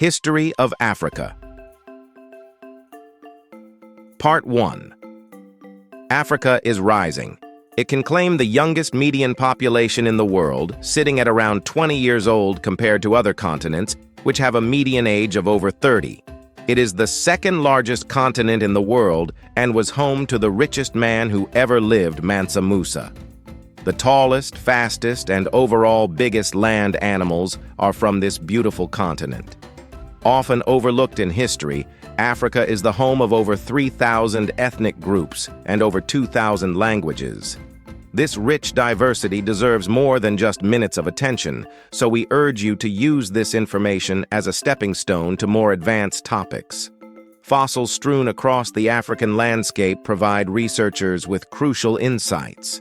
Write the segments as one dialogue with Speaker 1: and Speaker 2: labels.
Speaker 1: History of Africa. Part 1. Africa is rising. It can claim the youngest median population in the world, sitting at around 20 years old compared to other continents, which have a median age of over 30. It is the second largest continent in the world and was home to the richest man who ever lived, Mansa Musa. The tallest, fastest, and overall biggest land animals are from this beautiful continent. Often overlooked in history, Africa is the home of over 3,000 ethnic groups and over 2,000 languages. This rich diversity deserves more than just minutes of attention, so we urge you to use this information as a stepping stone to more advanced topics. Fossils strewn across the African landscape provide researchers with crucial insights.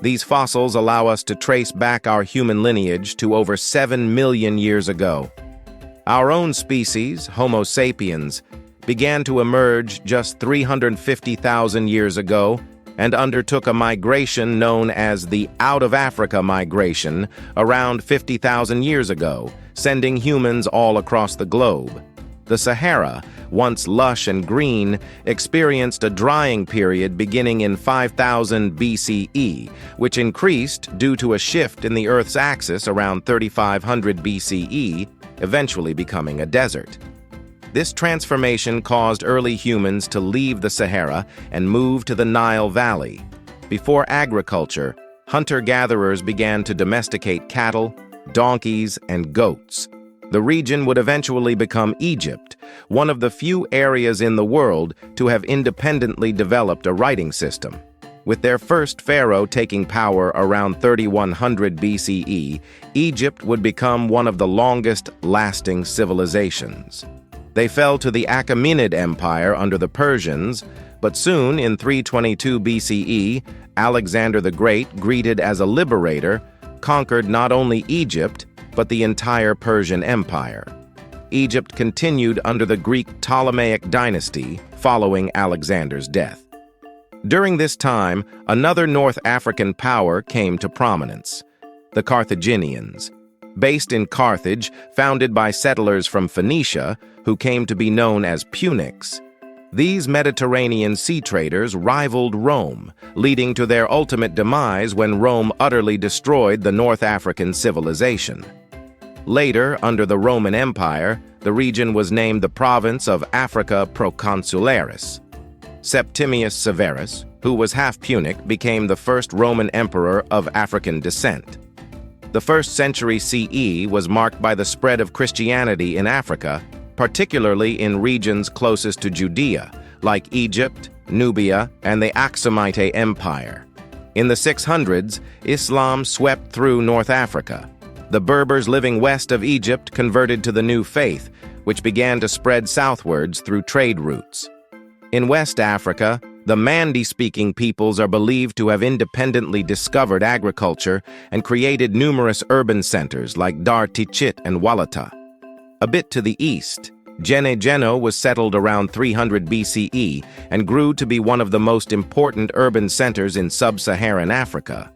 Speaker 1: These fossils allow us to trace back our human lineage to over 7 million years ago. Our own species, Homo sapiens, began to emerge just 350,000 years ago and undertook a migration known as the out-of-Africa migration around 50,000 years ago, sending humans all across the globe. The Sahara, once lush and green, experienced a drying period beginning in 5000 BCE, which increased due to a shift in the Earth's axis around 3500 BCE, eventually becoming a desert. This transformation caused early humans to leave the Sahara and move to the Nile Valley. Before agriculture, hunter-gatherers began to domesticate cattle, donkeys, and goats. The region would eventually become Egypt, one of the few areas in the world to have independently developed a writing system. With their first pharaoh taking power around 3100 BCE, Egypt would become one of the longest-lasting civilizations. They fell to the Achaemenid Empire under the Persians, but soon, in 322 BCE, Alexander the Great, greeted as a liberator, conquered not only Egypt, but the entire Persian Empire. Egypt continued under the Greek Ptolemaic dynasty following Alexander's death. During this time, another North African power came to prominence, the Carthaginians. Based in Carthage, founded by settlers from Phoenicia, who came to be known as Punics. These Mediterranean sea traders rivaled Rome, leading to their ultimate demise when Rome utterly destroyed the North African civilization. Later, under the Roman Empire, the region was named the province of Africa Proconsularis. Septimius Severus, who was half Punic, became the first Roman emperor of African descent. The 1st century CE was marked by the spread of Christianity in Africa, particularly in regions closest to Judea, like Egypt, Nubia, and the Aksumite Empire. In the 600s, Islam swept through North Africa. The Berbers living west of Egypt converted to the new faith, which began to spread southwards through trade routes. In West Africa, the Mandi-speaking peoples are believed to have independently discovered agriculture and created numerous urban centers like Dar Tichit and Walata. A bit to the east, Gene was settled around 300 BCE and grew to be one of the most important urban centers in sub-Saharan Africa.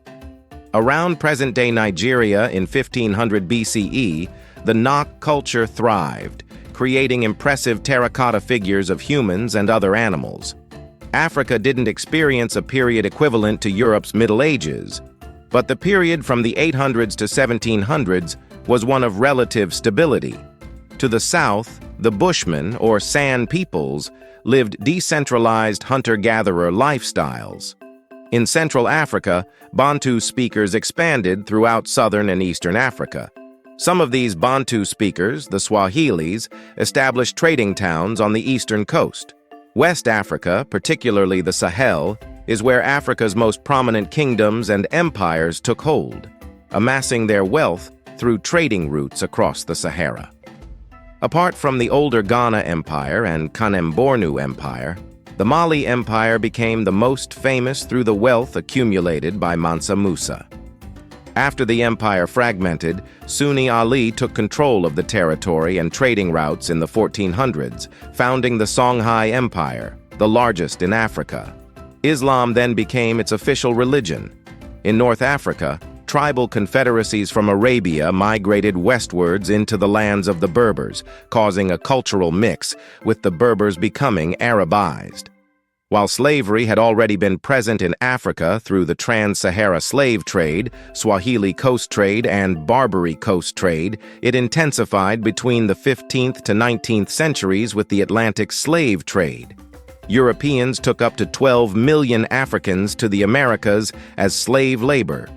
Speaker 1: Around present-day Nigeria in 1500 BCE, the Nok culture thrived, creating impressive terracotta figures of humans and other animals. Africa didn't experience a period equivalent to Europe's Middle Ages, but the period from the 800s to 1700s was one of relative stability. To the south, the Bushmen, or San peoples, lived decentralized hunter-gatherer lifestyles. In Central Africa, Bantu speakers expanded throughout southern and eastern Africa. Some of these Bantu speakers, the Swahilis, established trading towns on the eastern coast. West Africa, particularly the Sahel, is where Africa's most prominent kingdoms and empires took hold, amassing their wealth through trading routes across the Sahara. Apart from the older Ghana Empire and Kanem-Bornu Empire, the Mali Empire became the most famous through the wealth accumulated by Mansa Musa. After the empire fragmented, Sunni Ali took control of the territory and trading routes in the 1400s, founding the Songhai Empire, the largest in Africa. Islam then became its official religion. In North Africa, tribal confederacies from Arabia migrated westwards into the lands of the Berbers, causing a cultural mix, with the Berbers becoming Arabized. While slavery had already been present in Africa through the Trans-Sahara slave trade, Swahili coast trade, and Barbary coast trade, it intensified between the 15th to 19th centuries with the Atlantic slave trade. Europeans took up to 12 million Africans to the Americas as slave labor.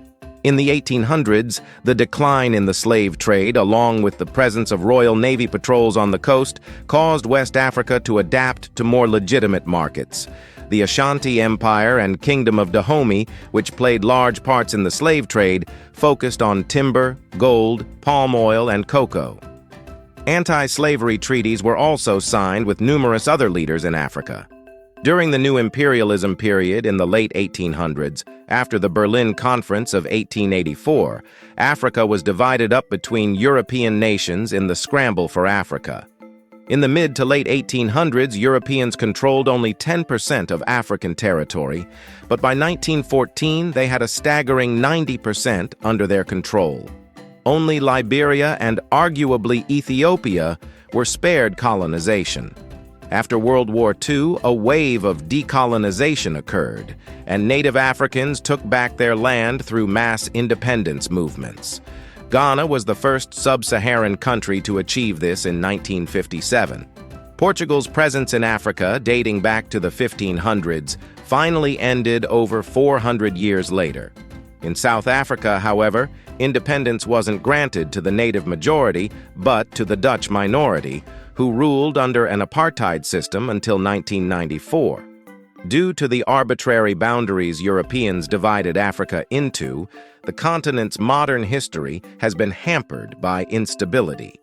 Speaker 1: In the 1800s, the decline in the slave trade, along with the presence of Royal Navy patrols on the coast, caused West Africa to adapt to more legitimate markets. The Ashanti Empire and Kingdom of Dahomey, which played large parts in the slave trade, focused on timber, gold, palm oil, and cocoa. Anti-slavery treaties were also signed with numerous other leaders in Africa. During the new imperialism period in the late 1800s, after the Berlin Conference of 1884, Africa was divided up between European nations in the scramble for Africa. In the mid to late 1800s, Europeans controlled only 10% of African territory, but by 1914 they had a staggering 90% under their control. Only Liberia and arguably Ethiopia were spared colonization. After World War II, a wave of decolonization occurred, and native Africans took back their land through mass independence movements. Ghana was the first sub-Saharan country to achieve this in 1957. Portugal's presence in Africa, dating back to the 1500s, finally ended over 400 years later. In South Africa, however, independence wasn't granted to the native majority, but to the Dutch minority, who ruled under an apartheid system until 1994. Due to the arbitrary boundaries Europeans divided Africa into, the continent's modern history has been hampered by instability.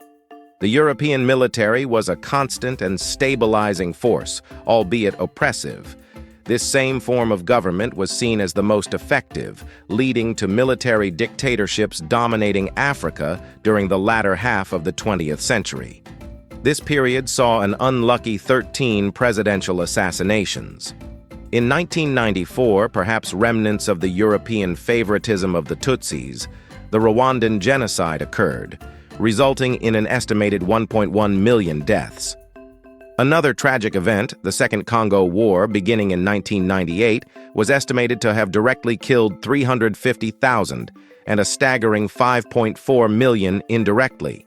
Speaker 1: The European military was a constant and stabilizing force, albeit oppressive. This same form of government was seen as the most effective, leading to military dictatorships dominating Africa during the latter half of the 20th century. This period saw an unlucky 13 presidential assassinations. In 1994, perhaps remnants of the European favoritism of the Tutsis, the Rwandan genocide occurred, resulting in an estimated 1.1 million deaths. Another tragic event, the Second Congo War, beginning in 1998, was estimated to have directly killed 350,000 and a staggering 5.4 million indirectly.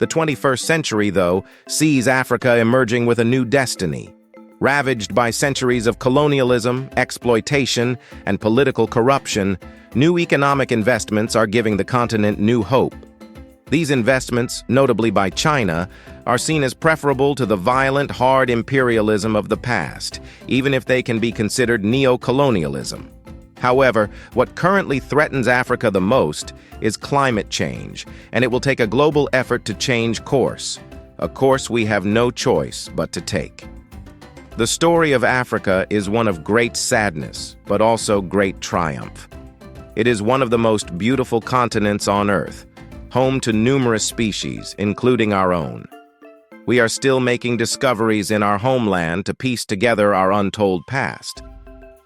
Speaker 1: The 21st century, though, sees Africa emerging with a new destiny. Ravaged by centuries of colonialism, exploitation, and political corruption, new economic investments are giving the continent new hope. These investments, notably by China, are seen as preferable to the violent, hard imperialism of the past, even if they can be considered neo-colonialism. However, what currently threatens Africa the most is climate change, and it will take a global effort to change course, a course we have no choice but to take. The story of Africa is one of great sadness, but also great triumph. It is one of the most beautiful continents on Earth, home to numerous species, including our own. We are still making discoveries in our homeland to piece together our untold past.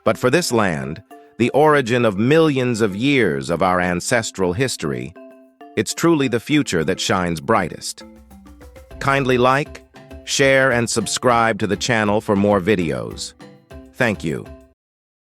Speaker 1: But for this land, the origin of millions of years of our ancestral history, it's truly the future that shines brightest. Kindly like, share, and subscribe to the channel for more videos. Thank you.